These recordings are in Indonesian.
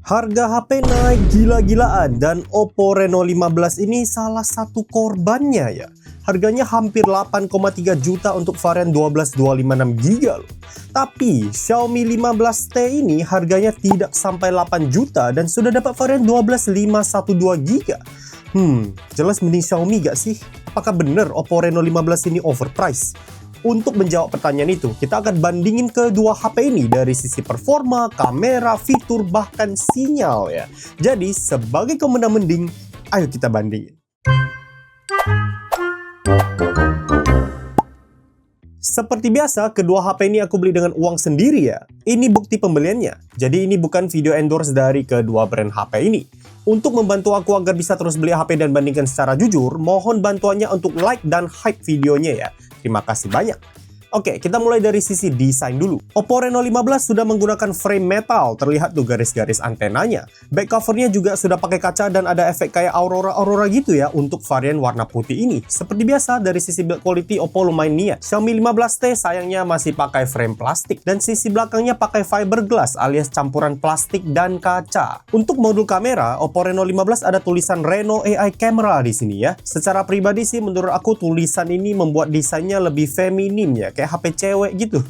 Harga HP naik gila-gilaan dan Oppo Reno 15 ini salah satu korbannya ya. Harganya hampir 8,3 juta untuk varian 12256GB loh. Tapi Xiaomi 15T ini harganya tidak sampai 8 juta dan sudah dapat varian 12512GB. Jelas mending Xiaomi gak sih? Apakah benar Oppo Reno 15 ini overpriced? Untuk menjawab pertanyaan itu, kita akan bandingin kedua HP ini dari sisi performa, kamera, fitur, bahkan sinyal ya. Jadi, sebagai komentar mending, ayo kita bandingin. Seperti biasa, kedua HP ini aku beli dengan uang sendiri ya. Ini bukti pembeliannya. Jadi ini bukan video endorse dari kedua brand HP ini. Untuk membantu aku agar bisa terus beli HP dan bandingkan secara jujur, mohon bantuannya untuk like dan hype videonya ya. Terima kasih banyak. Oke, kita mulai dari sisi desain dulu. Oppo Reno 15 sudah menggunakan frame metal, terlihat tuh garis-garis antenanya. Back covernya juga sudah pakai kaca dan ada efek kayak aurora-aurora gitu ya untuk varian warna putih ini. Seperti biasa, dari sisi build quality Oppo lumayan niat. Xiaomi 15T sayangnya masih pakai frame plastik dan sisi belakangnya pakai fiberglass alias campuran plastik dan kaca. Untuk modul kamera, Oppo Reno 15 ada tulisan Reno AI Camera di sini ya. Secara pribadi sih menurut aku tulisan ini membuat desainnya lebih feminim ya, kayak HP cewek gitu.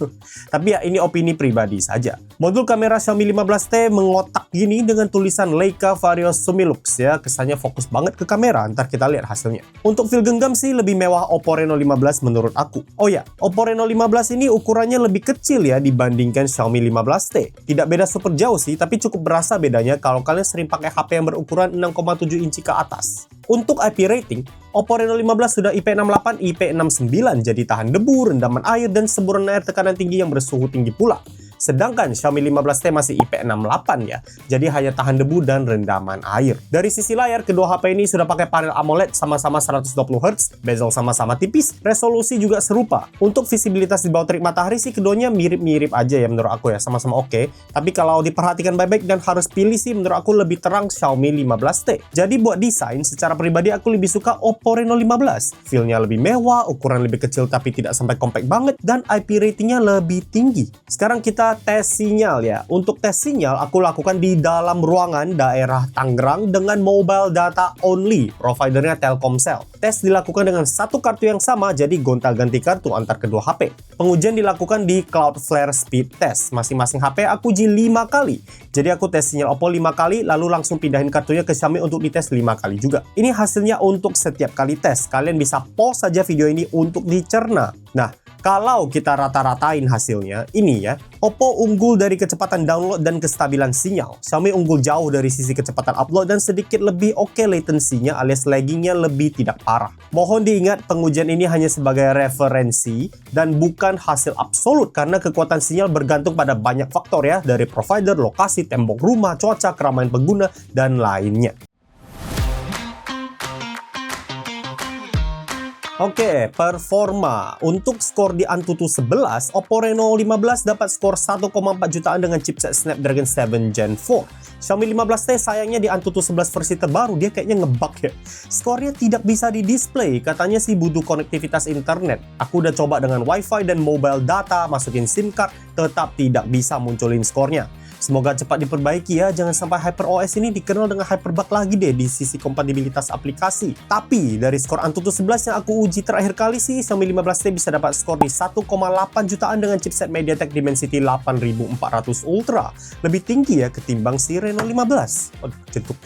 Tapi ya ini opini pribadi saja. Modul kamera Xiaomi 15T mengotak gini dengan tulisan Leica Vario Summilux ya. Kesannya fokus banget ke kamera, ntar kita lihat hasilnya. Untuk feel genggam sih lebih mewah Oppo Reno 15 menurut aku. Oh ya, Oppo Reno 15 ini ukurannya lebih kecil ya dibandingkan Xiaomi 15T. Tidak beda super jauh sih, tapi cukup berasa bedanya kalau kalian sering pakai HP yang berukuran 6,7 inci ke atas. Untuk IP rating, Oppo Reno 15 sudah IP68, IP69, jadi tahan debu, rendaman air, dan semburan air tekanan tinggi yang bersuhu tinggi pula. Sedangkan Xiaomi 15T masih IP68 ya, jadi hanya tahan debu dan rendaman air. Dari sisi layar, kedua HP ini sudah pakai panel AMOLED sama-sama 120Hz, bezel sama-sama tipis, resolusi juga serupa. Untuk visibilitas di bawah terik matahari sih keduanya mirip-mirip aja ya menurut aku ya, sama-sama oke. Tapi kalau diperhatikan baik-baik dan harus pilih sih menurut aku lebih terang Xiaomi 15T. Jadi buat desain, secara pribadi aku lebih suka Oppo Reno 15. Feel-nya lebih mewah, ukuran lebih kecil tapi tidak sampai compact banget, dan IP ratingnya lebih tinggi. Sekarang kita tes sinyal ya. Untuk tes sinyal aku lakukan di dalam ruangan daerah Tangerang dengan mobile data only, providernya Telkomsel. Tes dilakukan dengan satu kartu yang sama, jadi gonta-ganti kartu antar kedua HP. Pengujian dilakukan di Cloudflare Speed Test. Masing-masing HP aku uji 5 kali. Jadi aku tes sinyal Oppo 5 kali, lalu langsung pindahin kartunya ke Xiaomi untuk dites 5 kali juga. Ini hasilnya untuk setiap kali tes. Kalian bisa pause saja video ini untuk dicerna. Nah, kalau kita rata-ratain hasilnya, ini ya, Oppo unggul dari kecepatan download dan kestabilan sinyal. Xiaomi unggul jauh dari sisi kecepatan upload dan sedikit lebih oke latensinya alias laggingnya lebih tidak parah. Mohon diingat pengujian ini hanya sebagai referensi dan bukan hasil absolut karena kekuatan sinyal bergantung pada banyak faktor ya, dari provider, lokasi, tembok rumah, cuaca, keramaian pengguna, dan lainnya. Oke, performa. Untuk skor di Antutu 11, Oppo Reno 15 dapat skor 1,4 jutaan dengan chipset Snapdragon 7 Gen 4. Xiaomi 15T sayangnya di Antutu 11 versi terbaru dia kayaknya ngebug ya. Skornya tidak bisa di display, katanya sih butuh konektivitas internet. Aku udah coba dengan wifi dan mobile data, masukin SIM card, tetap tidak bisa munculin skornya. Semoga cepat diperbaiki ya, jangan sampai HyperOS ini dikenal dengan hyperbug lagi deh di sisi kompatibilitas aplikasi. Tapi dari skor Antutu 11 yang aku uji terakhir kali sih, Xiaomi 15T bisa dapat skor di 1,8 jutaan dengan chipset MediaTek Dimensity 8400 Ultra. Lebih tinggi ya ketimbang si Reno 15. Aduh, jentuk.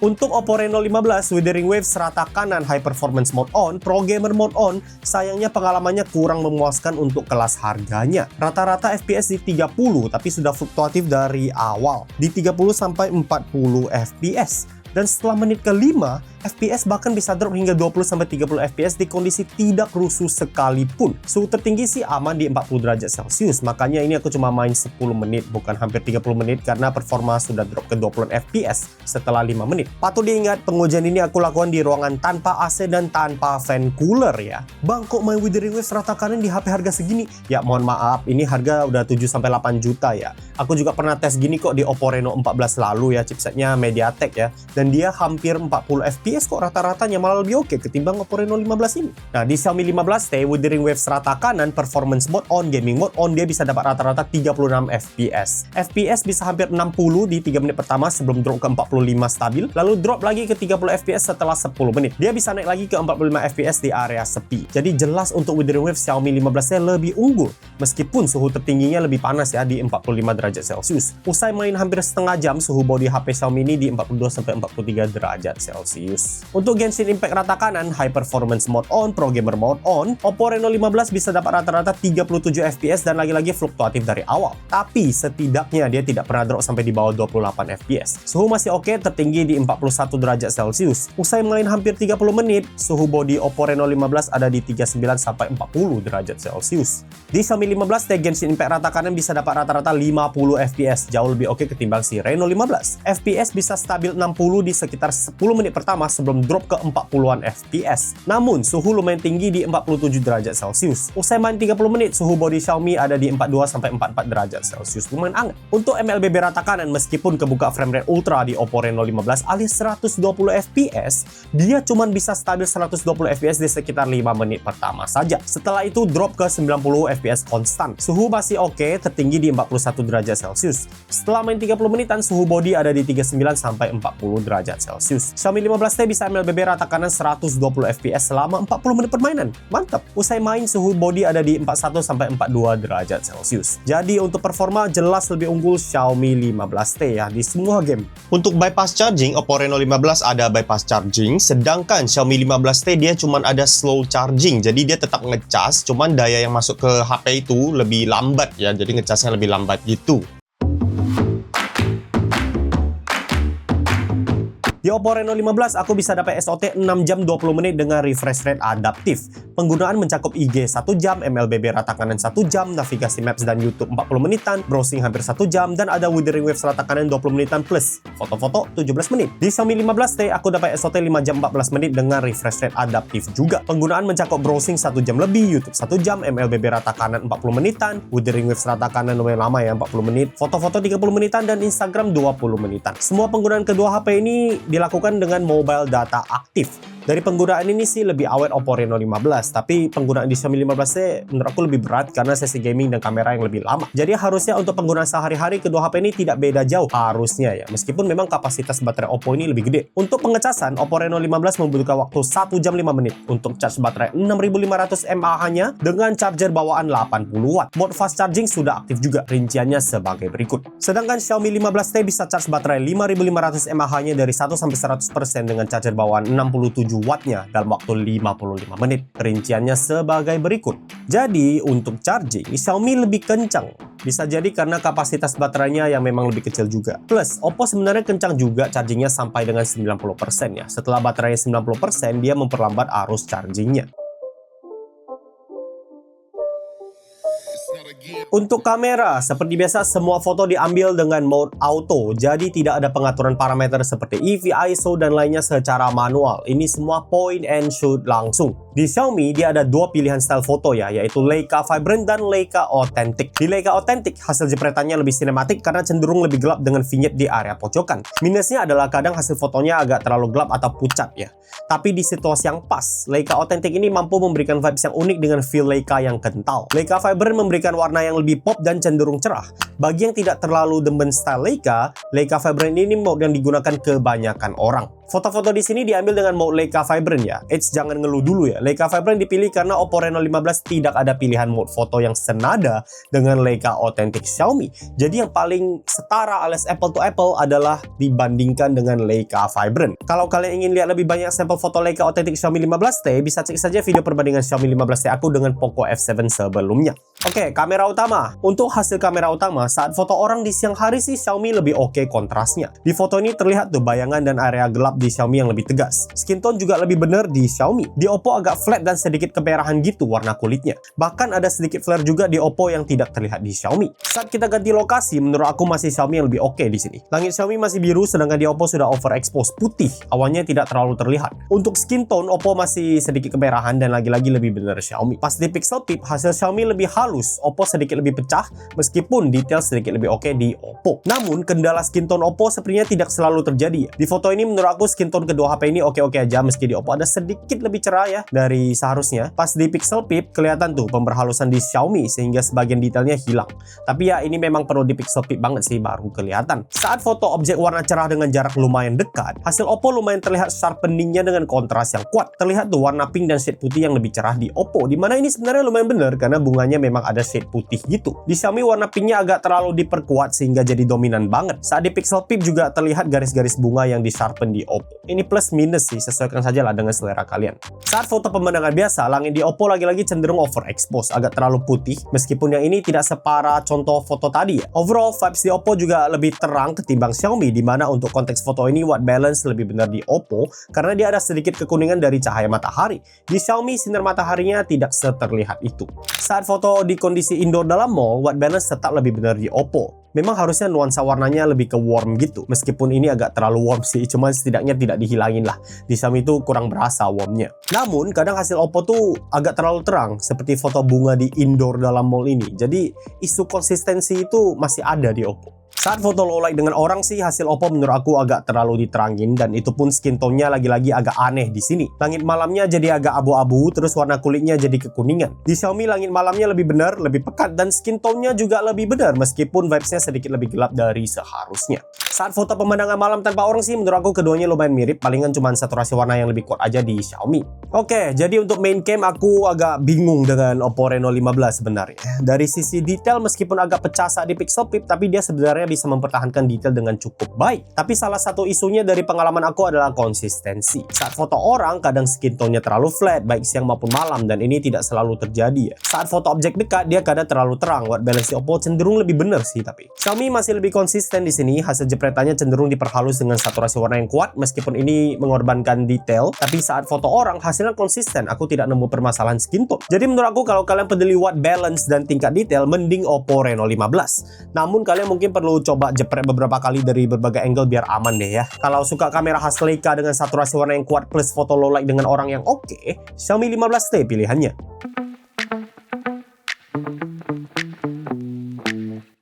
Untuk Oppo Reno 15, Withering Waves rata kanan High Performance Mode on, Pro Gamer Mode on, sayangnya pengalamannya kurang memuaskan untuk kelas harganya. Rata-rata FPS di 30, tapi sudah fluktuatif dari awal, di 30 sampai 40 FPS. Dan setelah menit ke-5, FPS bahkan bisa drop hingga 20-30 FPS di kondisi tidak rusuh sekalipun. Suhu tertinggi sih aman di 40 derajat Celcius, makanya ini aku cuma main 10 menit, bukan hampir 30 menit karena performa sudah drop ke 20 FPS setelah 5 menit. Patut diingat, pengujian ini aku lakukan di ruangan tanpa AC dan tanpa fan cooler ya. Bang, kok main Withering Waves rata kanan di HP harga segini? Ya mohon maaf, ini harga udah 7-8 juta ya. Aku juga pernah tes gini kok di Oppo Reno 14 lalu ya, chipsetnya MediaTek ya. dan dia hampir 40 fps kok rata-ratanya, malah lebih oke ketimbang Oppo Reno 15 ini. Nah, di Xiaomi 15T Wuthering Waves rata kanan, performance mode on, gaming mode on, dia bisa dapat rata-rata 36 fps. FPS bisa hampir 60 di 3 menit pertama sebelum drop ke 45 stabil, lalu drop lagi ke 30 fps setelah 10 menit. Dia bisa naik lagi ke 45 fps di area sepi. Jadi jelas untuk Wuthering Waves Xiaomi 15T lebih unggul, meskipun suhu tertingginya lebih panas ya di 45 derajat Celcius. Usai main hampir setengah jam, suhu body HP Xiaomi ini di 42-43 derajat Celcius. Untuk Genshin Impact rata kanan, high performance mode on, pro gamer mode on, Oppo Reno 15 bisa dapat rata-rata 37 fps dan lagi-lagi fluktuatif dari awal. Tapi setidaknya dia tidak pernah drop sampai di bawah 28 fps. Suhu masih oke, tertinggi di 41 derajat Celcius. Usai main hampir 30 menit, suhu body Oppo Reno 15 ada di 39-40 derajat Celcius. Di Xiaomi 15T Genshin Impact rata kanan bisa dapat rata-rata 50 fps, jauh lebih oke ketimbang si Reno 15. FPS bisa stabil 60 di sekitar 10 menit pertama sebelum drop ke 40-an fps. Namun, suhu lumayan tinggi di 47 derajat Celcius. Usai main 30 menit, suhu body Xiaomi ada di 42-44 derajat Celcius. Lumayan hangat. Untuk MLBB rata kanan, meskipun kebuka frame rate ultra di Oppo Reno 15 alias 120 fps, dia cuma bisa stabil 120 fps di sekitar 5 menit pertama saja. Setelah itu drop ke 90 fps konstan. Suhu masih oke, tertinggi di 41 derajat Celcius. Setelah main 30 menitan, suhu body ada di 39-40 derajat Celcius. Xiaomi 15T bisa MLBB rata kanan 120 fps selama 40 menit permainan. Mantap. Usai main, suhu body ada di 41-42 derajat Celcius. Jadi untuk performa jelas lebih unggul Xiaomi 15T ya di semua game. Untuk bypass charging, Oppo Reno 15 ada bypass charging, sedangkan Xiaomi 15T dia cuma ada slow charging. Jadi dia tetap ngecas, cuman daya yang masuk ke HP itu lebih lambat ya, jadi ngecasnya lebih lambat gitu. Di Oppo Reno 15, aku bisa dapat SOT 6 jam 20 menit dengan refresh rate adaptif. Penggunaan mencakup IG 1 jam, MLBB rata kanan 1 jam, navigasi Maps dan YouTube 40 menitan, browsing hampir 1 jam, dan ada Wuthering Waves rata kanan 20 menitan plus foto-foto 17 menit. Di Xiaomi 15T, aku dapat SOT 5 jam 14 menit dengan refresh rate adaptif juga. Penggunaan mencakup browsing 1 jam lebih, YouTube 1 jam, MLBB rata kanan 40 menitan, Wuthering Waves rata kanan lumayan lama ya 40 menit, foto-foto 30 menitan, dan Instagram 20 menitan. Semua penggunaan kedua HP ini dilakukan dengan mobile data aktif. Dari penggunaan ini sih lebih awet Oppo Reno 15, tapi penggunaan di Xiaomi 15C menurut aku lebih berat karena sesi gaming dan kamera yang lebih lama. Jadi harusnya untuk penggunaan sehari-hari kedua HP ini tidak beda jauh harusnya ya, meskipun memang kapasitas baterai Oppo ini lebih gede. Untuk pengecasan, Oppo Reno 15 membutuhkan waktu 1 jam 5 menit untuk charge baterai 6500 mAh-nya dengan charger bawaan 80 watt. Mode fast charging sudah aktif juga, rinciannya sebagai berikut. Sedangkan Xiaomi 15T bisa charge baterai 5500 mAh-nya dari 1-100% dengan charger bawaan 67 wattnya dalam waktu 55 menit. Rinciannya sebagai berikut. Jadi untuk charging, Xiaomi lebih kencang. Bisa jadi karena kapasitas baterainya yang memang lebih kecil juga. Plus, Oppo sebenarnya kencang juga chargingnya sampai dengan 90% ya. Setelah baterainya 90%, dia memperlambat arus chargingnya. Untuk kamera, seperti biasa semua foto diambil dengan mode auto, jadi tidak ada pengaturan parameter seperti EV, ISO, dan lainnya secara manual. Ini semua point and shoot langsung. Di Xiaomi, dia ada dua pilihan style foto ya, yaitu Leica Vibrant dan Leica Authentic. Di Leica Authentic, hasil jepretannya lebih sinematik karena cenderung lebih gelap dengan vignette di area pojokan. Minusnya adalah kadang hasil fotonya agak terlalu gelap atau pucat ya. Tapi di situasi yang pas, Leica Authentic ini mampu memberikan vibes yang unik dengan feel Leica yang kental. Leica Vibrant memberikan warna yang lebih pop dan cenderung cerah. Bagi yang tidak terlalu demen style Leica, Leica Vibrant ini mode yang digunakan kebanyakan orang. Foto-foto di sini diambil dengan mode Leica Vibrant ya. Jangan ngeluh dulu ya. Leica Vibrant dipilih karena Oppo Reno 15 tidak ada pilihan mode foto yang senada dengan Leica Authentic Xiaomi. Jadi yang paling setara alias apple to apple adalah dibandingkan dengan Leica Vibrant. Kalau kalian ingin lihat lebih banyak sampel foto Leica Authentic Xiaomi 15T, bisa cek saja video perbandingan Xiaomi 15T aku dengan Poco F7 sebelumnya. Oke, kamera utama. Untuk hasil kamera utama, saat foto orang di siang hari sih Xiaomi lebih oke kontrasnya. Di foto ini terlihat tuh bayangan dan area gelap di Xiaomi yang lebih tegas. Skin tone juga lebih benar di Xiaomi. Di Oppo agak flat dan sedikit kemerahan gitu warna kulitnya. Bahkan ada sedikit flare juga di Oppo yang tidak terlihat di Xiaomi. Saat kita ganti lokasi, menurut aku masih Xiaomi yang lebih oke di sini. Langit Xiaomi masih biru, sedangkan di Oppo sudah overexpose putih. Awalnya tidak terlalu terlihat. Untuk skin tone, Oppo masih sedikit kemerahan dan lagi-lagi lebih benar Xiaomi. Pas di Pixel Peep, hasil Xiaomi lebih halus, Oppo sedikit lebih pecah, meskipun detail sedikit lebih oke di Oppo. Namun, kendala skin tone Oppo sepertinya tidak selalu terjadi. Di foto ini menurut aku skin tone kedua HP ini oke-oke aja, meski di Oppo ada sedikit lebih cerah ya dari seharusnya. Pas di Pixel Peep, kelihatan tuh pemberhalusan di Xiaomi sehingga sebagian detailnya hilang. Tapi ya ini memang perlu di Pixel Peep banget sih baru kelihatan. Saat foto objek warna cerah dengan jarak lumayan dekat, hasil Oppo lumayan terlihat sharpeningnya dengan kontras yang kuat. Terlihat tuh warna pink dan shade putih yang lebih cerah di Oppo, dimana ini sebenarnya lumayan bener karena bunganya memang ada shade putih gitu. Di Xiaomi warna pinknya agak terlalu diperkuat sehingga jadi dominan banget. Saat di Pixel Peep juga terlihat garis-garis bunga yang di sharpen di Oppo. Ini plus minus sih, sesuaikan saja lah dengan selera kalian. Saat foto pemandangan biasa, langit di Oppo lagi-lagi cenderung overexpose, agak terlalu putih, meskipun yang ini tidak separah contoh foto tadi ya. Overall vibes di Oppo juga lebih terang ketimbang Xiaomi, dimana untuk konteks foto ini white balance lebih benar di Oppo karena dia ada sedikit kekuningan dari cahaya matahari. Di Xiaomi sinar mataharinya tidak seterlihat itu. Saat foto di kondisi indoor dalam mall, white balance tetap lebih benar di Oppo. Memang harusnya nuansa warnanya lebih ke warm gitu, meskipun ini agak terlalu warm sih, cuman setidaknya tidak dihilangin lah. Di Xiaomi itu kurang berasa warmnya. Namun kadang hasil Oppo tuh agak terlalu terang, seperti foto bunga di indoor dalam mall ini. Jadi isu konsistensi itu masih ada di Oppo. Saat foto low light dengan orang sih, hasil Oppo menurut aku agak terlalu diterangin, dan itu pun skin tone-nya lagi-lagi agak aneh di sini. Langit malamnya jadi agak abu-abu, terus warna kulitnya jadi kekuningan. Di Xiaomi langit malamnya lebih benar, lebih pekat, dan skin tone-nya juga lebih benar, meskipun vibes-nya sedikit lebih gelap dari seharusnya. Saat foto pemandangan malam tanpa orang sih, menurut aku keduanya lumayan mirip, palingan cuma saturasi warna yang lebih kuat aja di Xiaomi. Oke, jadi untuk main cam aku agak bingung dengan Oppo Reno 15 sebenarnya. Dari sisi detail meskipun agak pecah saat di Pixel Peep, tapi dia sebenarnya bisa mempertahankan detail dengan cukup baik. Tapi salah satu isunya dari pengalaman aku adalah konsistensi. Saat foto orang, kadang skin tone-nya terlalu flat, baik siang maupun malam, dan ini tidak selalu terjadi ya. Saat foto objek dekat, dia kadang terlalu terang. White balance di Oppo cenderung lebih benar sih tapi. Xiaomi masih lebih konsisten di sini, hasil jepretannya cenderung diperhalus dengan saturasi warna yang kuat, meskipun ini mengorbankan detail. Tapi saat foto orang, hasilnya konsisten. Aku tidak nemu permasalahan skin tone. Jadi menurut aku kalau kalian peduli white balance dan tingkat detail, mending Oppo Reno 15. Namun kalian mungkin perlu coba jepret beberapa kali dari berbagai angle biar aman deh ya. Kalau suka kamera khas Leica dengan saturasi warna yang kuat plus foto low light dengan orang yang oke, Xiaomi 15T pilihannya.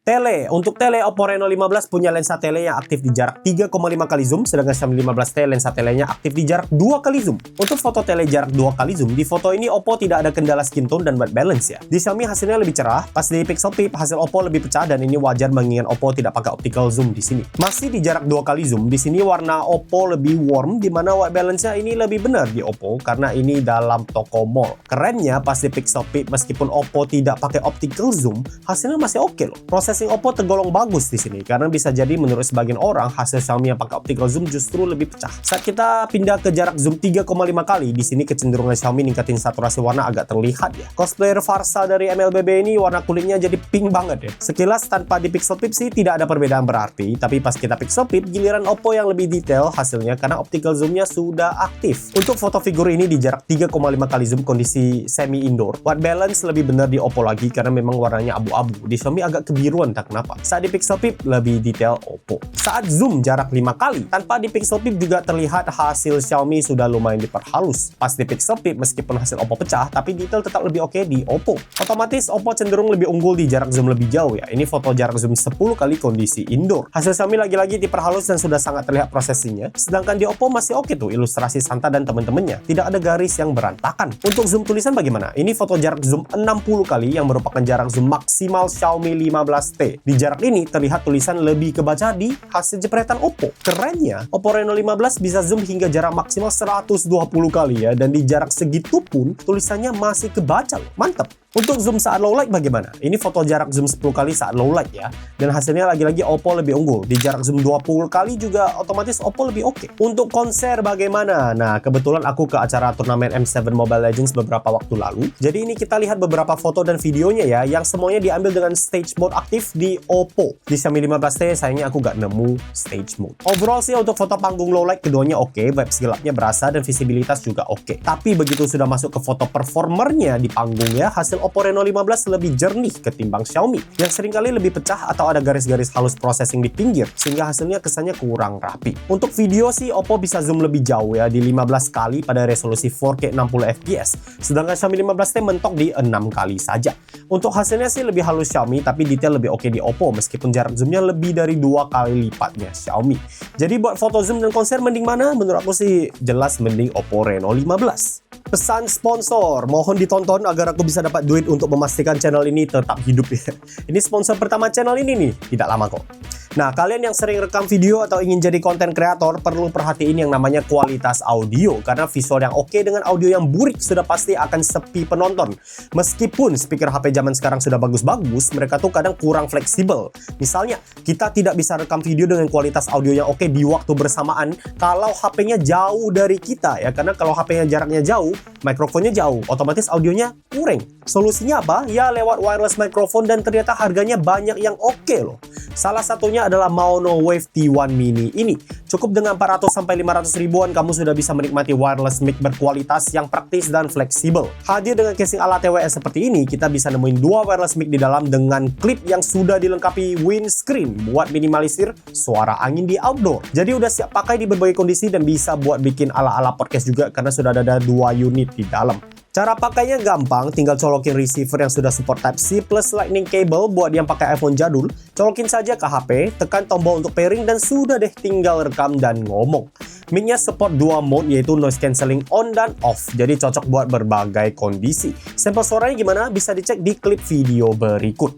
Tele. Untuk tele, Oppo Reno 15 punya lensa tele yang aktif di jarak 3,5 kali zoom, sedangkan Xiaomi 15T lensa telenya aktif di jarak 2 kali zoom. Untuk foto tele jarak 2 kali zoom, di foto ini Oppo tidak ada kendala skin tone dan white balance ya. Di Xiaomi hasilnya lebih cerah, pas di Pixel Peep hasil Oppo lebih pecah, dan ini wajar mengingat Oppo tidak pakai optical zoom di sini. Masih di jarak 2 kali zoom, di sini warna Oppo lebih warm, di mana white balance-nya ini lebih benar di Oppo karena ini dalam toko mall. Kerennya pas di Pixel Peep meskipun Oppo tidak pakai optical zoom, hasilnya masih oke loh. Processing Oppo tergolong bagus di sini karena bisa jadi menurut sebagian orang hasil Xiaomi yang pakai optical zoom justru lebih pecah. Saat kita pindah ke jarak zoom 3,5 kali, di sini kecenderungan Xiaomi ningkatin saturasi warna agak terlihat ya. Cosplayer Farsa dari MLBB ini warna kulitnya jadi pink banget ya. Sekilas tanpa di Pixel Peep sih tidak ada perbedaan berarti, tapi pas kita Pixel Peep giliran Oppo yang lebih detail hasilnya karena optical zoomnya sudah aktif. Untuk foto figur ini di jarak 3,5 kali zoom kondisi semi indoor, white balance lebih benar di Oppo lagi karena memang warnanya abu-abu. Di Xiaomi agak kebiruan tak kenapa. Saat di Pixel Peep lebih detail Oppo. Saat zoom jarak 5 kali, tanpa di Pixel Peep juga terlihat hasil Xiaomi sudah lumayan diperhalus. Pas di Pixel Peep meskipun hasil Oppo pecah, tapi detail tetap lebih oke di Oppo. Otomatis Oppo cenderung lebih unggul di jarak zoom lebih jauh ya. Ini foto jarak zoom 10 kali kondisi indoor. Hasil Xiaomi lagi-lagi diperhalus dan sudah sangat terlihat prosesinya. Sedangkan di Oppo masih oke tuh ilustrasi Santa dan temen-temennya. Tidak ada garis yang berantakan. Untuk zoom tulisan bagaimana? Ini foto jarak zoom 60 kali yang merupakan jarak zoom maksimal Xiaomi 15T. Di jarak ini terlihat tulisan lebih kebaca di hasil jepretan Oppo. Kerennya, Oppo Reno 15 bisa zoom hingga jarak maksimal 120 kali ya, dan di jarak segitu pun tulisannya masih kebaca loh. Mantap. Untuk zoom saat low light bagaimana? Ini foto jarak zoom 10 kali saat low light ya. Dan hasilnya lagi-lagi Oppo lebih unggul. Di jarak zoom 20 kali juga otomatis Oppo lebih oke. Untuk konser bagaimana? Nah, kebetulan aku ke acara turnamen M7 Mobile Legends beberapa waktu lalu. Jadi ini kita lihat beberapa foto dan videonya ya, yang semuanya diambil dengan stage mode aktif di Oppo. Di Xiaomi 15T sayangnya aku gak nemu stage mode. Overall sih untuk foto panggung low light keduanya oke, vibes gelapnya berasa dan visibilitas juga oke. Tapi begitu sudah masuk ke foto performernya di panggungnya, hasil Oppo Reno 15 lebih jernih ketimbang Xiaomi yang seringkali lebih pecah atau ada garis-garis halus processing di pinggir sehingga hasilnya kesannya kurang rapi. Untuk video sih Oppo bisa zoom lebih jauh ya di 15 kali pada resolusi 4K 60 fps, sedangkan Xiaomi 15T mentok di 6 kali saja. Untuk hasilnya sih lebih halus Xiaomi, tapi detail lebih oke di Oppo meskipun jarak zoomnya lebih dari 2 kali lipatnya Xiaomi. Jadi buat foto zoom dan konser mending mana? Menurut aku sih jelas mending Oppo Reno 15. Pesan sponsor, mohon ditonton agar aku bisa dapat duit untuk memastikan channel ini tetap hidup ya. Ini sponsor pertama channel ini nih, tidak lama kok. Nah, kalian yang sering rekam video atau ingin jadi konten kreator perlu perhatiin yang namanya kualitas audio, karena visual yang oke dengan audio yang burik sudah pasti akan sepi penonton. Meskipun speaker HP zaman sekarang sudah bagus-bagus, mereka tuh kadang kurang fleksibel. Misalnya, kita tidak bisa rekam video dengan kualitas audio yang oke di waktu bersamaan kalau HP-nya jauh dari kita ya, karena kalau HP-nya jaraknya jauh, mikrofonnya jauh, otomatis audionya kurang. Solusinya apa? Ya lewat wireless microphone dan ternyata harganya banyak yang oke loh. Salah satunya adalah Maono Wave T1 Mini ini. Cukup dengan 400-500 ribuan kamu sudah bisa menikmati wireless mic berkualitas yang praktis dan fleksibel. Hadir dengan casing ala TWS seperti ini, kita bisa nemuin dua wireless mic di dalam dengan klip yang sudah dilengkapi windscreen buat minimalisir suara angin di outdoor. Jadi udah siap pakai di berbagai kondisi dan bisa buat bikin ala-ala podcast juga karena sudah ada 2 unit di dalam. Cara pakainya gampang, tinggal colokin receiver yang sudah support Type-C plus lightning cable buat yang pakai iPhone jadul, colokin saja ke HP, tekan tombol untuk pairing dan sudah deh tinggal rekam dan ngomong. Mic-nya support 2 mode yaitu noise cancelling on dan off, jadi cocok buat berbagai kondisi. Sampel suaranya gimana? Bisa dicek di klip video berikut.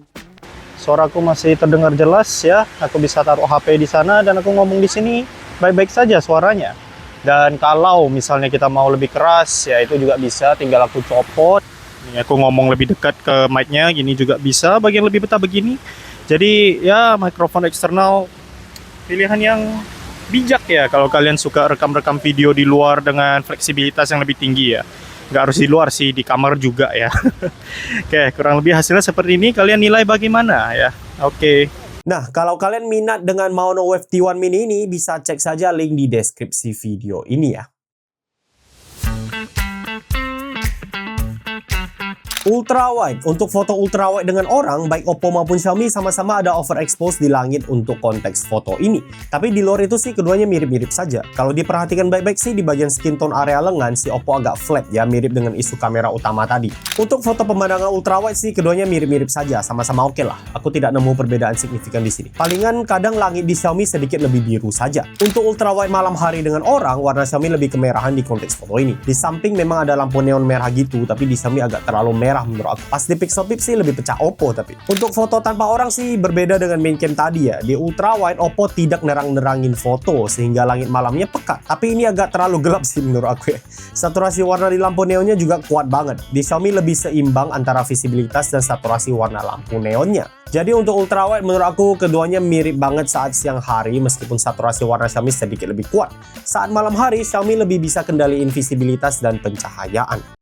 Suaraku masih terdengar jelas ya, aku bisa taruh HP di sana dan aku ngomong di sini baik-baik saja suaranya. Dan kalau misalnya kita mau lebih keras, ya itu juga bisa, tinggal aku copot. Ini aku ngomong lebih dekat ke mic-nya, gini juga bisa, bagian lebih betah begini. Jadi ya mikrofon eksternal pilihan yang bijak ya kalau kalian suka rekam-rekam video di luar dengan fleksibilitas yang lebih tinggi ya. Nggak harus di luar sih, di kamar juga ya. Oke, kurang lebih hasilnya seperti ini, kalian nilai bagaimana ya. Oke. Nah, kalau kalian minat dengan Maono Wave T1 Mini ini, bisa cek saja link di deskripsi video ini ya. Ultra wide. Untuk foto ultra wide dengan orang, baik Oppo maupun Xiaomi sama-sama ada overexpose di langit untuk konteks foto ini. Tapi di luar itu sih keduanya mirip-mirip saja. Kalau diperhatikan baik-baik sih di bagian skin tone area lengan si Oppo agak flat ya, mirip dengan isu kamera utama tadi. Untuk foto pemandangan ultra wide sih keduanya mirip-mirip saja, sama-sama oke lah. Aku tidak nemu perbedaan signifikan di sini. Palingan kadang langit di Xiaomi sedikit lebih biru saja. Untuk ultra wide malam hari dengan orang, warna Xiaomi lebih kemerahan di konteks foto ini. Di samping memang ada lampu neon merah gitu, tapi di Xiaomi agak terlalu merah menurut aku. Pas di Pixel Pip sih lebih pecah Oppo tapi. Untuk foto tanpa orang sih berbeda dengan main cam tadi ya. Di ultra wide Oppo tidak nerang-nerangin foto sehingga langit malamnya pekat. Tapi ini agak terlalu gelap sih menurut aku ya. Saturasi warna di lampu neonnya juga kuat banget. Di Xiaomi lebih seimbang antara visibilitas dan saturasi warna lampu neonnya. Jadi untuk ultra wide menurut aku keduanya mirip banget saat siang hari meskipun saturasi warna Xiaomi sedikit lebih kuat. Saat malam hari Xiaomi lebih bisa kendaliin visibilitas dan pencahayaan.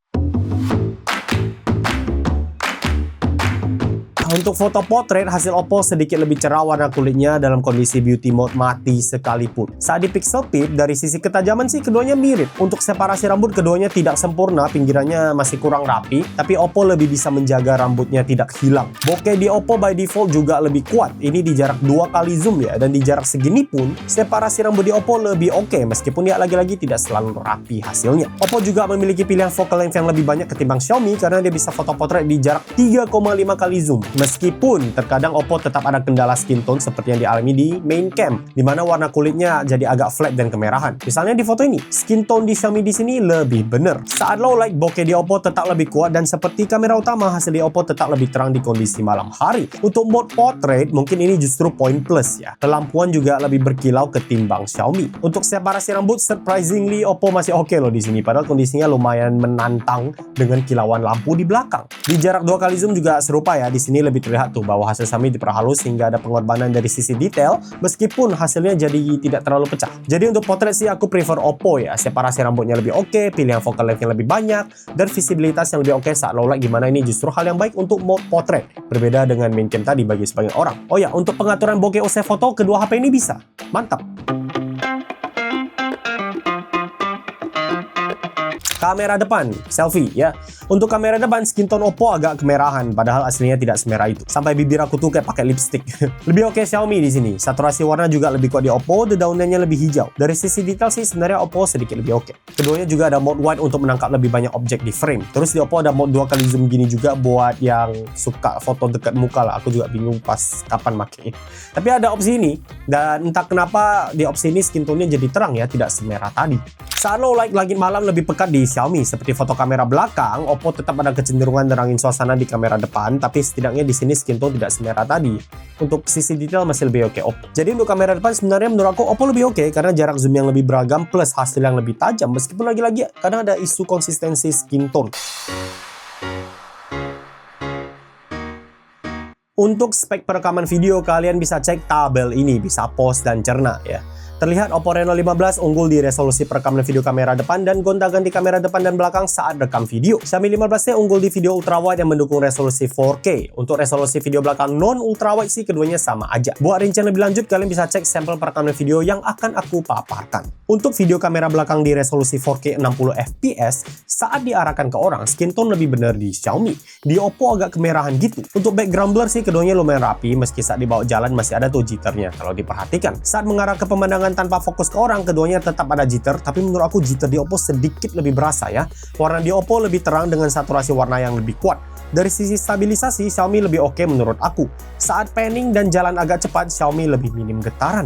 Untuk foto potret, hasil Oppo sedikit lebih cerah warna kulitnya dalam kondisi beauty mode mati sekalipun. Saat di Pixel Pip, dari sisi ketajaman sih keduanya mirip. Untuk separasi rambut keduanya tidak sempurna, pinggirannya masih kurang rapi, tapi Oppo lebih bisa menjaga rambutnya tidak hilang. Bokeh di Oppo by default juga lebih kuat. Ini di jarak 2 kali zoom ya, dan di jarak segini pun, separasi rambut di Oppo lebih oke, meskipun ya lagi-lagi tidak selalu rapi hasilnya. Oppo juga memiliki pilihan focal length yang lebih banyak ketimbang Xiaomi, karena dia bisa foto potret di jarak 3,5 kali zoom. Meskipun terkadang Oppo tetap ada kendala skin tone seperti yang dialami di main cam, di mana warna kulitnya jadi agak flat dan kemerahan. Misalnya di foto ini, skin tone di Xiaomi di sini lebih bener. Saat low light, bokeh di Oppo tetap lebih kuat dan seperti kamera utama, hasil di Oppo tetap lebih terang di kondisi malam hari. Untuk mode portrait, mungkin ini justru poin plus ya. Kelampuan juga lebih berkilau ketimbang Xiaomi. Untuk separasi rambut, surprisingly Oppo masih oke loh di sini, padahal kondisinya lumayan menantang dengan kilauan lampu di belakang. Di jarak 2 kali zoom juga serupa ya. Di sini lebih terlihat tuh bahwa hasil Xiaomi diperhalus hingga ada pengorbanan dari sisi detail, meskipun hasilnya jadi tidak terlalu pecah. Jadi untuk potret sih aku prefer Oppo ya. Separasi rambutnya lebih oke, pilihan focal length yang lebih banyak, dan visibilitas yang lebih oke saat low light, gimana ini justru hal yang baik untuk mode potret. Berbeda dengan main cam tadi bagi sebagian orang. Oh ya, untuk pengaturan bokeh usai foto, kedua HP ini bisa. Mantap. Kamera depan, selfie ya. Untuk kamera depan, skin tone Oppo agak kemerahan, padahal aslinya tidak semerah itu. Sampai bibir aku tuh kayak pakai lipstick. Lebih oke Xiaomi di sini. Saturasi warna juga lebih kuat di Oppo, dedaunannya lebih hijau. Dari sisi detail sih sebenarnya Oppo sedikit lebih oke. Keduanya juga ada mode wide untuk menangkap lebih banyak objek di frame. Terus di Oppo ada mode 2 kali zoom gini juga buat yang suka foto dekat muka lah. Aku juga bingung pas kapan makainya. Tapi ada opsi ini, dan entah kenapa di opsi ini skin tone-nya jadi terang ya, tidak semerah tadi. Saat low light, langit malam lebih pekat di Xiaomi. Seperti foto kamera belakang, Oppo tetap ada kecenderungan nerangin suasana di kamera depan, tapi setidaknya di sini skin tone tidak semerah tadi. Untuk sisi detail masih lebih oke Oppo. Jadi untuk kamera depan sebenarnya menurut aku Oppo lebih oke karena jarak zoom yang lebih beragam plus hasil yang lebih tajam, meskipun lagi-lagi kadang ada isu konsistensi skin tone. Untuk spek perekaman video, kalian bisa cek tabel ini, bisa pause dan cerna ya. Terlihat Oppo Reno 15 unggul di resolusi perekaman video kamera depan dan gonta-ganti kamera depan dan belakang saat rekam video. Xiaomi 15T unggul di video ultrawide yang mendukung resolusi 4K. Untuk resolusi video belakang non ultrawide sih keduanya sama aja. Buat rincian lebih lanjut, kalian bisa cek sampel perekaman video yang akan aku paparkan. Untuk video kamera belakang di resolusi 4K 60 fps, saat diarahkan ke orang, skin tone lebih benar di Xiaomi. Di Oppo agak kemerahan gitu. Untuk background blur sih keduanya lumayan rapi, meski saat dibawa jalan masih ada tuh jitternya kalau diperhatikan. Saat mengarah ke pemandangan tanpa fokus ke orang, keduanya tetap ada jitter, tapi menurut aku jitter di Oppo sedikit lebih berasa ya. Warna di Oppo lebih terang dengan saturasi warna yang lebih kuat. Dari sisi stabilisasi, Xiaomi lebih oke menurut aku. Saat panning dan jalan agak cepat, Xiaomi lebih minim getaran.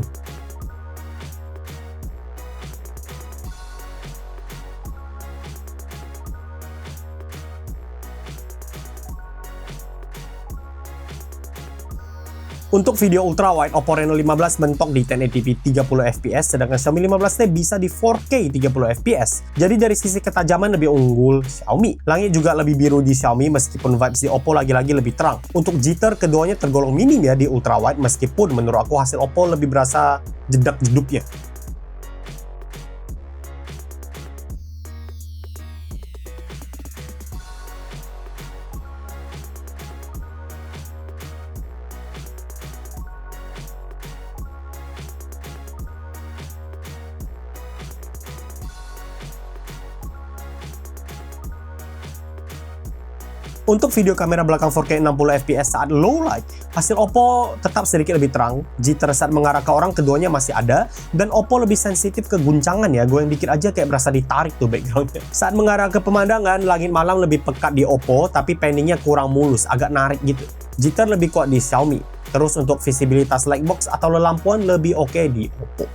Untuk video ultrawide, Oppo Reno 15 mentok di 1080p 30 fps, sedangkan Xiaomi 15T bisa di 4K 30 fps. Jadi dari sisi ketajaman lebih unggul Xiaomi. Langit juga lebih biru di Xiaomi, meskipun vibes di Oppo lagi-lagi lebih terang. Untuk jitter, keduanya tergolong minim ya di ultrawide, meskipun menurut aku hasil Oppo lebih berasa jedak-jeduknya. Untuk video kamera belakang 4K 60 fps saat low light, hasil Oppo tetap sedikit lebih terang. Jitter saat mengarah ke orang keduanya masih ada, dan Oppo lebih sensitif ke guncangan ya. Goyang dikit aja kayak berasa ditarik tuh backgroundnya. Saat mengarah ke pemandangan, langit malam lebih pekat di Oppo, tapi panningnya kurang mulus, agak narik gitu. Jitter lebih kuat di Xiaomi. Terus untuk visibilitas lightbox atau lelampuan lebih oke di Oppo.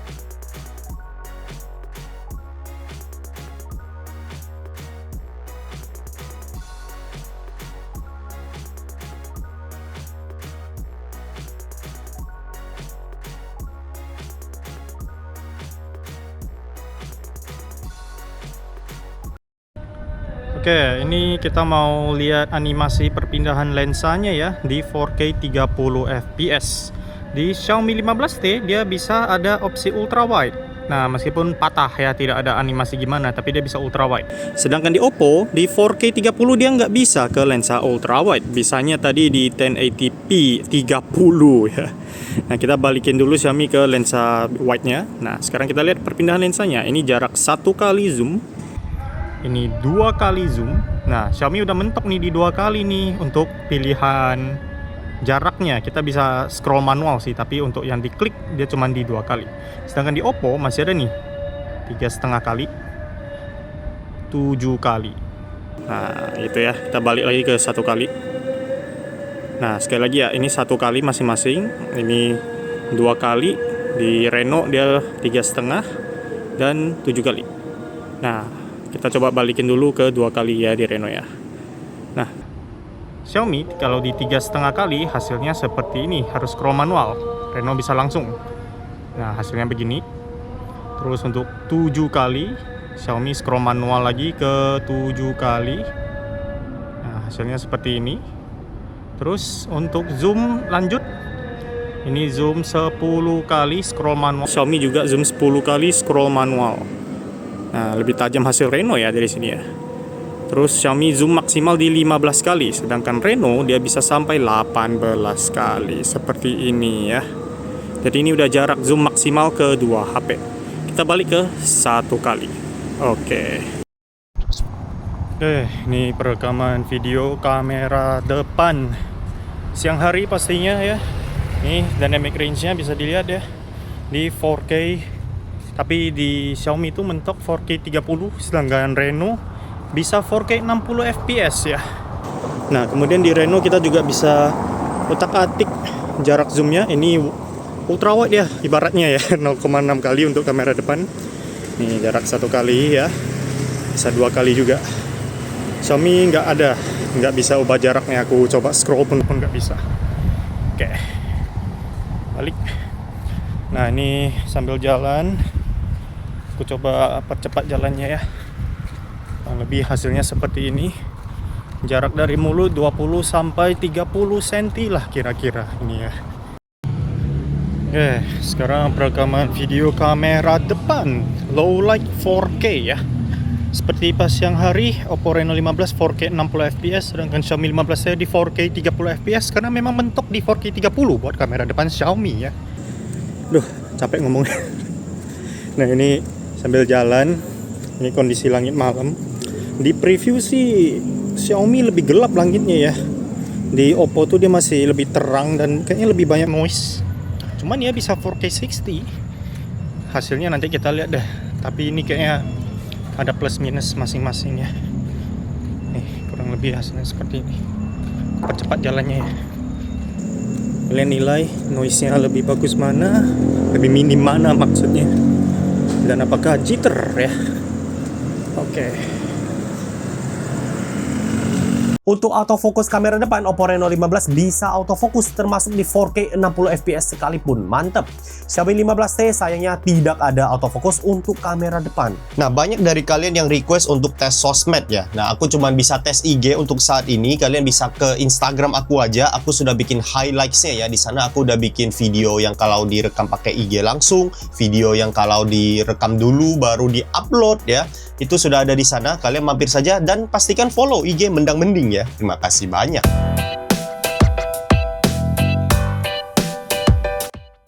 Oke, ini kita mau lihat animasi perpindahan lensanya ya di 4K 30 fps. Di Xiaomi 15T dia bisa ada opsi ultra wide. Nah, meskipun patah ya, tidak ada animasi gimana, tapi dia bisa ultra wide. Sedangkan di Oppo di 4K 30 dia nggak bisa ke lensa ultra wide. Bisanya tadi di 1080p 30 ya. Nah, kita balikin dulu Xiaomi ke lensa wide-nya. Nah, sekarang kita lihat perpindahan lensanya. Ini jarak 1 kali zoom. Ini 2 kali zoom. Nah, Xiaomi udah mentok nih di 2 kali nih untuk pilihan jaraknya. Kita bisa scroll manual sih, tapi untuk yang diklik dia cuma di 2 kali. Sedangkan di Oppo masih ada nih 3,5 kali, 7 kali. Nah, itu ya. Kita balik lagi ke 1 kali. Nah, sekali lagi ya, ini 1 kali masing-masing. Ini 2 kali. Di Reno dia 3,5 dan 7 kali. Nah, kita coba balikin dulu ke 2 kali ya di Reno ya. Nah, Xiaomi kalau di 3,5 kali hasilnya seperti ini, harus scroll manual. Reno bisa langsung. Nah, hasilnya begini. Terus untuk 7 kali, Xiaomi scroll manual lagi ke 7 kali. Nah, hasilnya seperti ini. Terus untuk zoom lanjut, ini zoom 10 kali scroll manual. Xiaomi juga zoom 10 kali scroll manual. Nah, lebih tajam hasil Reno ya dari sini ya. Terus Xiaomi zoom maksimal di 15 kali, sedangkan Reno dia bisa sampai 18 kali seperti ini ya. Jadi ini udah jarak zoom maksimal ke 2 HP. Kita balik ke 1 kali. Oke, ini perekaman video kamera depan siang hari pastinya ya. Nih dynamic range-nya bisa dilihat ya di 4K. Tapi di Xiaomi itu mentok 4K 30, sedangkan Reno bisa 4K 60 fps ya. Nah, kemudian di Reno kita juga bisa otak-atik jarak zoomnya. Ini ultra wide ya ibaratnya ya, 0,6 kali untuk kamera depan. Nih jarak 1 kali ya, bisa 2 kali juga. Xiaomi nggak bisa ubah jaraknya. Aku coba scroll pun nggak bisa. Oke, balik. Nah, ini sambil jalan aku coba percepat jalannya ya. Kurang lebih hasilnya seperti ini. Jarak dari mulut 20 sampai 30 cm lah kira-kira ini ya. Oke, sekarang perekaman video kamera depan low light 4K ya. Seperti pas siang hari, Oppo Reno 15 4K 60 fps, sedangkan Xiaomi 15 saya di 4K 30 fps karena memang mentok di 4K 30 buat kamera depan Xiaomi ya. Duh, capek ngomongnya. Nah, ini sambil jalan, ini kondisi langit malam. Di preview sih Xiaomi lebih gelap langitnya ya. Di Oppo tuh dia masih lebih terang dan kayaknya lebih banyak noise. Cuman ya bisa 4K 60. Hasilnya nanti kita lihat dah. Tapi ini kayaknya ada plus minus masing-masing ya. Nih, kurang lebih hasilnya seperti ini. Percepat jalannya ya. Kalian nilai noise-nya lebih bagus mana, lebih minim mana maksudnya. Dan apakah jitter ya. Oke. Untuk autofocus kamera depan, Oppo Reno 15 bisa autofocus termasuk di 4K 60 fps sekalipun. Mantap. Xiaomi 15T sayangnya tidak ada autofocus untuk kamera depan. Nah, banyak dari kalian yang request untuk tes sosmed ya. Nah, aku cuma bisa tes IG untuk saat ini. Kalian bisa ke Instagram aku aja. Aku sudah bikin highlights-nya ya. Di sana aku udah bikin video yang kalau direkam pakai IG langsung, video yang kalau direkam dulu baru di-upload ya. Itu sudah ada di sana. Kalian mampir saja dan pastikan follow IG Mendang Mending ya. Terima kasih banyak.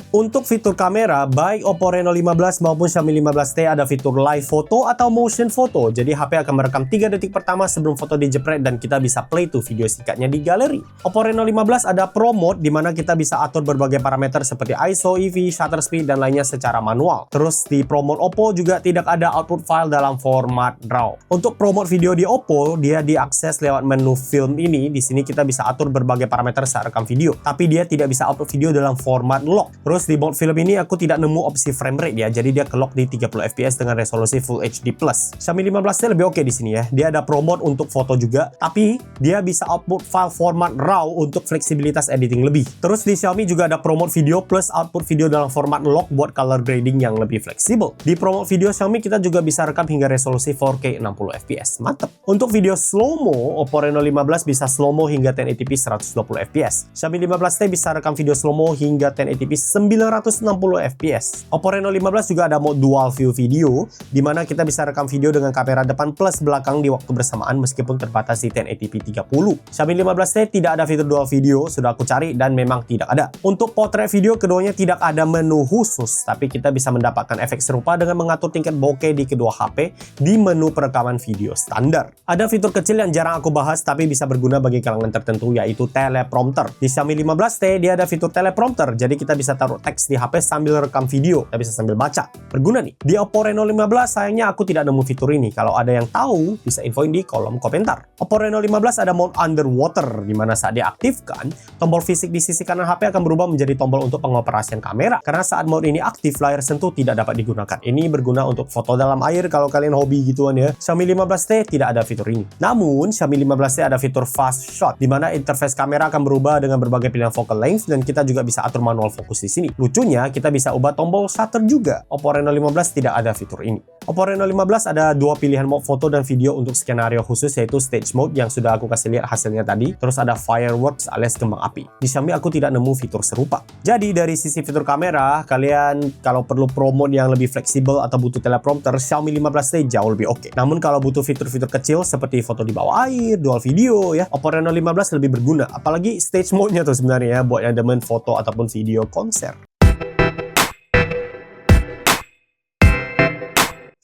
Untuk fitur kamera, baik Oppo Reno 15 maupun Xiaomi 15T ada fitur live photo atau motion photo. Jadi HP akan merekam 3 detik pertama sebelum foto dijepret dan kita bisa play tuh video singkatnya di galeri. Oppo Reno 15 ada Pro Mode di mana kita bisa atur berbagai parameter seperti ISO, EV, shutter speed dan lainnya secara manual. Terus di Pro Mode Oppo juga tidak ada output file dalam format RAW. Untuk Pro Mode video di Oppo, dia diakses lewat menu film ini. Di sini kita bisa atur berbagai parameter saat rekam video, tapi dia tidak bisa output video dalam format lock. Terus di mode film ini aku tidak nemu opsi frame rate ya, jadi dia kelock di 30 fps dengan resolusi Full HD+. Xiaomi 15T lebih oke di sini ya. Dia ada Pro Mode untuk foto juga, tapi dia bisa output file format RAW untuk fleksibilitas editing lebih. Terus di Xiaomi juga ada Pro Mode video plus output video dalam format lock buat color grading yang lebih fleksibel. Di Pro Mode video Xiaomi kita juga bisa rekam hingga resolusi 4K 60 fps. Mantap. Untuk video slow-mo, Oppo Reno 15 bisa slow-mo hingga 1080p 120 fps. Xiaomi 15T bisa rekam video slow-mo hingga 1080p 960 fps. Oppo Reno 15 juga ada mode dual view video, di mana kita bisa rekam video dengan kamera depan plus belakang di waktu bersamaan meskipun terbatas di 1080p 30. Xiaomi 15T tidak ada fitur dual video, sudah aku cari dan memang tidak ada. Untuk potret video keduanya tidak ada menu khusus, tapi kita bisa mendapatkan efek serupa dengan mengatur tingkat bokeh di kedua HP di menu perekaman video standar. Ada fitur kecil yang jarang aku bahas tapi bisa berguna bagi kalangan tertentu, yaitu teleprompter. Di Xiaomi 15T dia ada fitur teleprompter, jadi kita bisa taruh teks di HP sambil rekam video, kita bisa sambil baca. Berguna nih. Di Oppo Reno 15 sayangnya aku tidak nemu fitur ini. Kalau ada yang tahu, bisa infoin di kolom komentar. Oppo Reno 15 ada mode underwater, di mana saat diaktifkan, tombol fisik di sisi kanan HP akan berubah menjadi tombol untuk pengoperasian kamera. Karena saat mode ini aktif, layar sentuh tidak dapat digunakan. Ini berguna untuk foto dalam air kalau kalian hobi gituan ya. Xiaomi 15T tidak ada fitur ini. Namun, Xiaomi 15T ada fitur fast shot, di mana interface kamera akan berubah dengan berbagai pilihan focal length dan kita juga bisa atur manual fokus di sini. Lucunya, kita bisa ubah tombol shutter juga. Oppo Reno 15 tidak ada fitur ini. Oppo Reno 15 ada dua pilihan mode foto dan video untuk skenario khusus, yaitu stage mode yang sudah aku kasih lihat hasilnya tadi, terus ada fireworks alias kembang api. Di Xiaomi aku tidak nemu fitur serupa. Jadi dari sisi fitur kamera, kalian kalau perlu pro mode yang lebih fleksibel atau butuh teleprompter, Xiaomi 15T jauh lebih oke. Namun kalau butuh fitur-fitur kecil seperti foto di bawah air, dual video ya, Oppo Reno 15 lebih berguna. Apalagi stage mode-nya tuh sebenarnya ya, buat yang demen foto ataupun video konser.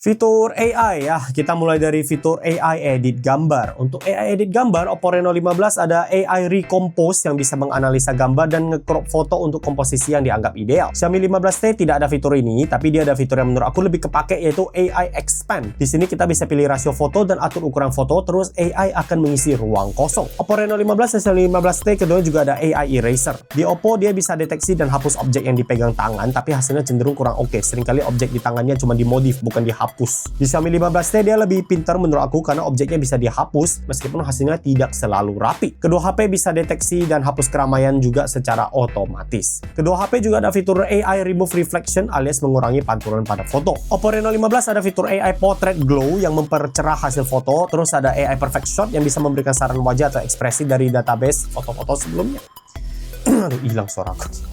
Fitur AI ya, kita mulai dari fitur AI edit gambar. Untuk AI edit gambar, Oppo Reno 15 ada AI Recompose yang bisa menganalisa gambar dan nge-crop foto untuk komposisi yang dianggap ideal. Xiaomi 15T tidak ada fitur ini, tapi dia ada fitur yang menurut aku lebih kepake, yaitu AI Expand. Di sini kita bisa pilih rasio foto dan atur ukuran foto, terus AI akan mengisi ruang kosong. Oppo Reno 15 dan Xiaomi 15T kedua juga ada AI Eraser. Di Oppo dia bisa deteksi dan hapus objek yang dipegang tangan, tapi hasilnya cenderung kurang oke. Seringkali objek di tangannya cuma dimodif, bukan dihapus. Di Xiaomi 15T dia lebih pintar menurut aku karena objeknya bisa dihapus meskipun hasilnya tidak selalu rapi. Kedua HP bisa deteksi dan hapus keramaian juga secara otomatis. Kedua HP juga ada fitur AI Remove Reflection alias mengurangi pantulan pada foto. Oppo Reno 15 ada fitur AI Portrait Glow yang mempercerah hasil foto, terus ada AI Perfect Shot yang bisa memberikan saran wajah atau ekspresi dari database foto-foto sebelumnya. Aduh, hilang suaraku.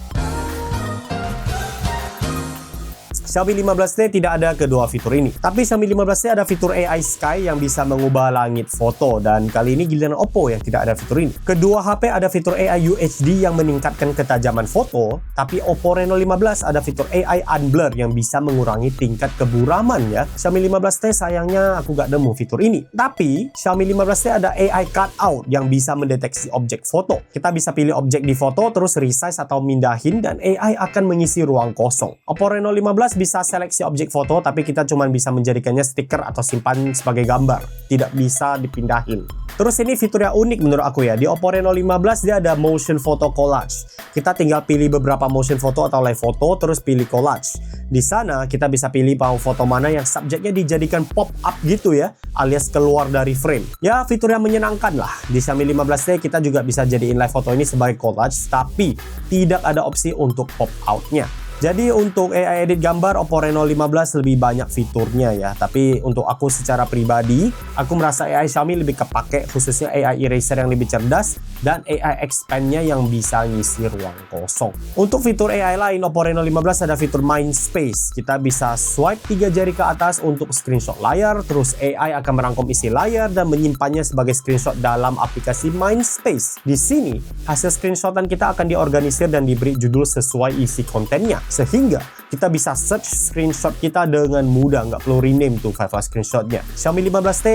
Xiaomi 15T tidak ada kedua fitur ini. Tapi Xiaomi 15T ada fitur AI Sky yang bisa mengubah langit foto, dan kali ini giliran Oppo yang tidak ada fitur ini. Kedua HP ada fitur AI UHD yang meningkatkan ketajaman foto, tapi Oppo Reno 15 ada fitur AI Unblur yang bisa mengurangi tingkat keburaman ya. Xiaomi 15T sayangnya aku gak nemu fitur ini. Tapi Xiaomi 15T ada AI Cutout yang bisa mendeteksi objek foto. Kita bisa pilih objek di foto, terus resize atau mindahin, dan AI akan mengisi ruang kosong. Oppo Reno 15 bisa seleksi objek foto, tapi kita cuma bisa menjadikannya stiker atau simpan sebagai gambar, tidak bisa dipindahin. Terus ini fitur yang unik menurut aku ya. Di Oppo Reno 15 dia ada motion photo collage. Kita tinggal pilih beberapa motion photo atau live photo, terus pilih collage. Di sana kita bisa pilih mau foto mana yang subjeknya dijadikan pop up gitu ya, alias keluar dari frame. Ya, fitur yang menyenangkan lah. Di Xiaomi 15T kita juga bisa jadiin live foto ini sebagai collage, tapi tidak ada opsi untuk pop outnya. Jadi untuk AI edit gambar, Oppo Reno 15 lebih banyak fiturnya ya. Tapi untuk aku secara pribadi, aku merasa AI Xiaomi lebih kepake, khususnya AI Eraser yang lebih cerdas dan AI Expand-nya yang bisa ngisi ruang kosong. Untuk fitur AI lain, Oppo Reno 15 ada fitur Mind Space. Kita bisa swipe 3 jari ke atas untuk screenshot layar, terus AI akan merangkum isi layar dan menyimpannya sebagai screenshot dalam aplikasi Mind Space. Di sini, hasil screenshotan kita akan diorganisir dan diberi judul sesuai isi kontennya, sehingga kita bisa search screenshot kita dengan mudah, nggak perlu rename tuh file screenshotnya. Xiaomi 15T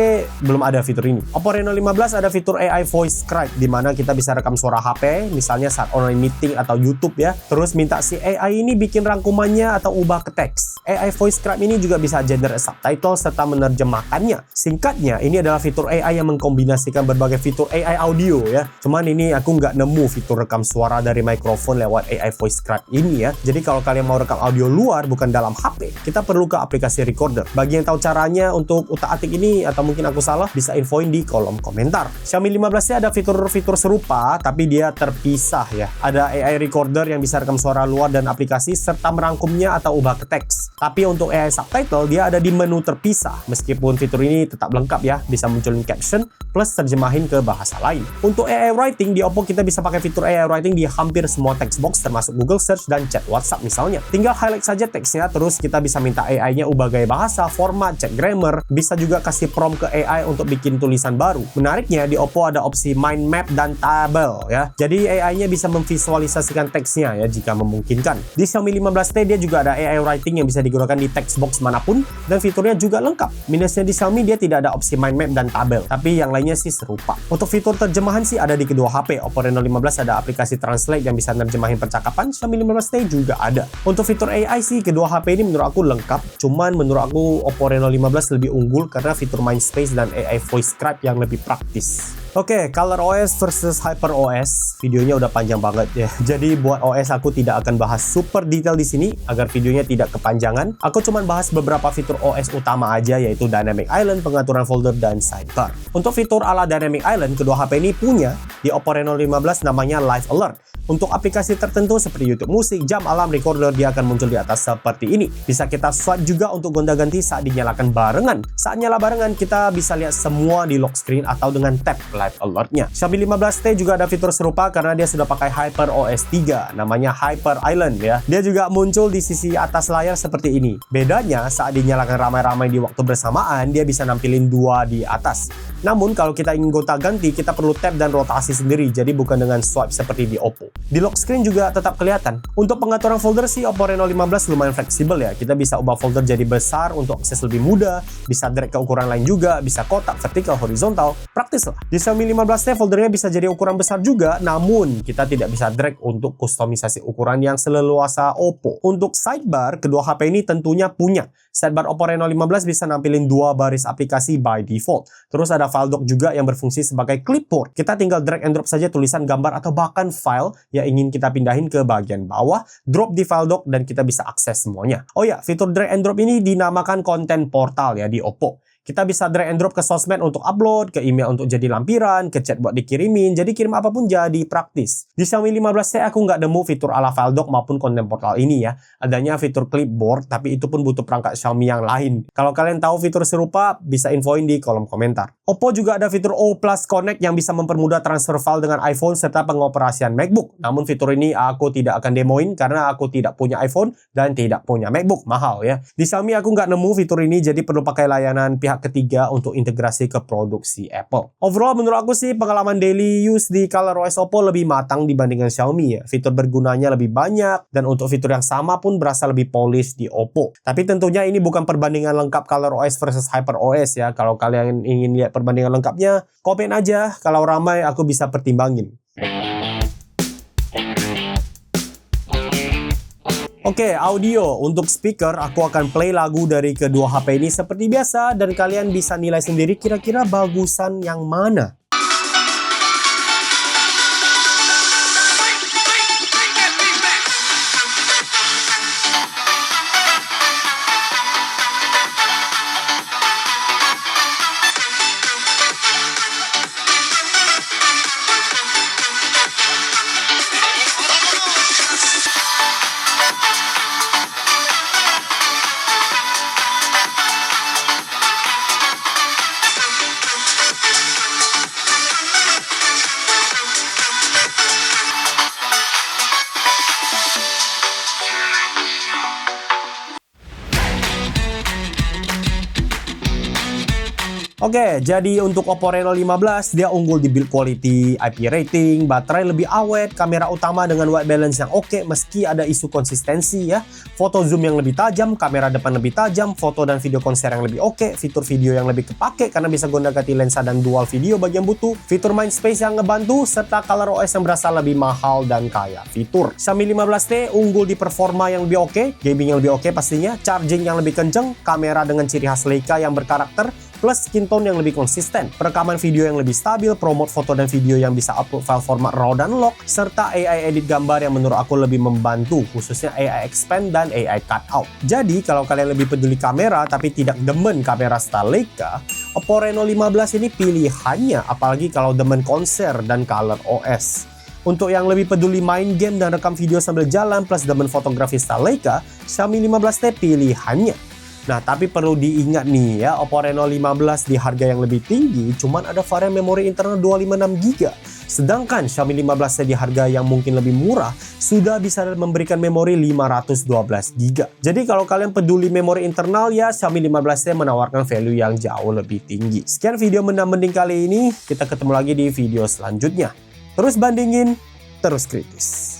belum ada fitur ini. Oppo Reno 15 ada fitur AI Voice Scribe, di mana kita bisa rekam suara HP, misalnya saat online meeting atau YouTube ya. Terus minta si AI ini bikin rangkumannya atau ubah ke teks. AI Voice Scribe ini juga bisa generate subtitle serta menerjemahkannya. Singkatnya, ini adalah fitur AI yang mengkombinasikan berbagai fitur AI audio ya. Cuman ini aku nggak nemu fitur rekam suara dari mikrofon lewat AI Voice Scribe ini ya. Jadi kalau kalian mau rekam audio luar bukan dalam HP, kita perlu ke aplikasi recorder. Bagi yang tahu caranya untuk utak-atik ini atau mungkin aku salah, bisa infoin di kolom komentar. Xiaomi 15 ada fitur-fitur serupa tapi dia terpisah ya. Ada AI recorder yang bisa rekam suara luar dan aplikasi serta merangkumnya atau ubah ke teks. Tapi untuk AI subtitle dia ada di menu terpisah. Meskipun fitur ini tetap lengkap ya, bisa munculin caption plus terjemahin ke bahasa lain. Untuk AI writing di Oppo kita bisa pakai fitur AI writing di hampir semua text box termasuk Google Search dan chat WhatsApp misalnya. Tinggal highlight translate saja teksnya, terus kita bisa minta AI-nya ubah gaya bahasa, format, cek grammar, bisa juga kasih prompt ke AI untuk bikin tulisan baru. Menariknya, di Oppo ada opsi mind map dan tabel ya. Jadi AI-nya bisa memvisualisasikan teksnya ya jika memungkinkan. Di Xiaomi 15T dia juga ada AI writing yang bisa digunakan di text box manapun dan fiturnya juga lengkap. Minusnya di Xiaomi dia tidak ada opsi mind map dan tabel, tapi yang lainnya sih serupa. Untuk fitur terjemahan sih ada di kedua HP. Oppo Reno 15 ada aplikasi Translate yang bisa nerjemahin percakapan, Xiaomi 15T juga ada. Untuk fitur AI sih kedua HP ini menurut aku lengkap, cuman menurut aku Oppo Reno 15 lebih unggul karena fitur Mindspace dan AI Voice Scribe yang lebih praktis. Oke, ColorOS versus HyperOS, videonya udah panjang banget ya. Jadi buat OS aku tidak akan bahas super detail di sini agar videonya tidak kepanjangan. Aku cuman bahas beberapa fitur OS utama aja, yaitu Dynamic Island, pengaturan folder, dan sidebar. Untuk fitur ala Dynamic Island, kedua HP ini punya di Oppo Reno 15 namanya Live Alert. Untuk aplikasi tertentu seperti YouTube Musik, jam, alarm, recorder, dia akan muncul di atas seperti ini. Bisa kita swipe juga untuk gonta-ganti saat dinyalakan barengan. Saat nyala barengan, kita bisa lihat semua di lock screen atau dengan tap Live Alert-nya. Xiaomi 15T juga ada fitur serupa karena dia sudah pakai HyperOS 3, namanya Hyper Island ya. Dia juga muncul di sisi atas layar seperti ini. Bedanya, saat dinyalakan ramai-ramai di waktu bersamaan, dia bisa nampilin dua di atas. Namun, kalau kita ingin gonta-ganti, kita perlu tap dan rotasi sendiri, jadi bukan dengan swipe seperti di Oppo. Di lock screen juga tetap kelihatan. Untuk pengaturan folder sih Oppo Reno 15 lumayan fleksibel ya. Kita bisa ubah folder jadi besar untuk akses lebih mudah, bisa drag ke ukuran lain juga, bisa kotak, vertikal, horizontal, praktis lah. Di Xiaomi 15T foldernya bisa jadi ukuran besar juga, namun kita tidak bisa drag untuk kustomisasi ukuran yang seleluasa Oppo. Untuk sidebar, kedua HP ini tentunya punya. Sidebar Oppo Reno 15 bisa nampilin dua baris aplikasi by default. Terus ada file dock juga yang berfungsi sebagai clipboard. Kita tinggal drag and drop saja tulisan, gambar, atau bahkan file yang ingin kita pindahin ke bagian bawah, drop di file dock, dan kita bisa akses semuanya. Oh ya, fitur drag and drop ini dinamakan content portal ya di Oppo. Kita bisa drag and drop ke sosmed untuk upload, ke email untuk jadi lampiran, ke chat buat dikirimin, jadi kirim apapun jadi praktis. Di Xiaomi 15C aku nggak nemu fitur ala file dock maupun content portal ini ya. Adanya fitur clipboard, tapi itu pun butuh perangkat Xiaomi yang lain. Kalau kalian tahu fitur serupa, bisa infoin di kolom komentar. Oppo juga ada fitur O+ Connect yang bisa mempermudah transfer file dengan iPhone serta pengoperasian MacBook. Namun fitur ini aku tidak akan demoin karena aku tidak punya iPhone dan tidak punya MacBook, mahal ya. Di Xiaomi aku nggak nemu fitur ini, jadi perlu pakai layanan pihak ketiga untuk integrasi ke produksi Apple. Overall menurut aku sih pengalaman daily use di ColorOS Oppo lebih matang dibandingkan Xiaomi ya. Fitur bergunanya lebih banyak dan untuk fitur yang sama pun berasa lebih polish di Oppo. Tapi tentunya ini bukan perbandingan lengkap ColorOS versus HyperOS ya. Kalau kalian ingin lihat perbandingan lengkapnya, komen aja. Kalau ramai aku bisa pertimbangin. Oke, audio. Untuk speaker, aku akan play lagu dari kedua HP ini seperti biasa dan kalian bisa nilai sendiri kira-kira bagusan yang mana. Oke, jadi untuk Oppo Reno 15 dia unggul di build quality, IP rating, baterai lebih awet, kamera utama dengan white balance yang oke meski ada isu konsistensi ya. Foto zoom yang lebih tajam, kamera depan lebih tajam, foto dan video konser yang lebih oke, fitur video yang lebih kepake karena bisa gonta-ganti lensa dan dual video bagi yang butuh, fitur Mindspace yang ngebantu, serta ColorOS yang berasa lebih mahal dan kaya fitur. Xiaomi 15T unggul di performa yang lebih oke, gaming yang lebih oke pastinya, charging yang lebih kenceng, kamera dengan ciri khas Leica yang berkarakter, plus skin tone yang lebih konsisten, perekaman video yang lebih stabil, promote foto dan video yang bisa upload file format RAW dan LOC, serta AI edit gambar yang menurut aku lebih membantu, khususnya AI expand dan AI cutout. Jadi kalau kalian lebih peduli kamera tapi tidak demen kamera style Leica, Oppo Reno 15 ini pilihannya, apalagi kalau demen konser dan ColorOS. Untuk yang lebih peduli main game dan rekam video sambil jalan plus demen fotografi style Leica, Xiaomi 15T pilihannya. Nah, tapi perlu diingat nih ya, Oppo Reno 15 di harga yang lebih tinggi cuman ada varian memori internal 256GB. Sedangkan Xiaomi 15 di harga yang mungkin lebih murah sudah bisa memberikan memori 512GB. Jadi kalau kalian peduli memori internal ya, Xiaomi 15 menawarkan value yang jauh lebih tinggi. Sekian video mending kali ini, kita ketemu lagi di video selanjutnya. Terus bandingin, terus kritis.